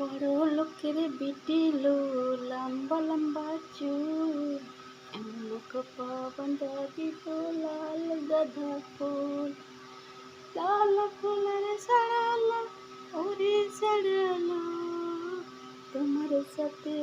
বড় লোকের বিটিলো, লম্বা লম্বা চুল, এমন বাঁধা দিব লাল গাঁদা ফুল। লাল ফুলের সারালো, ওরে সারালো, তোমার সাথে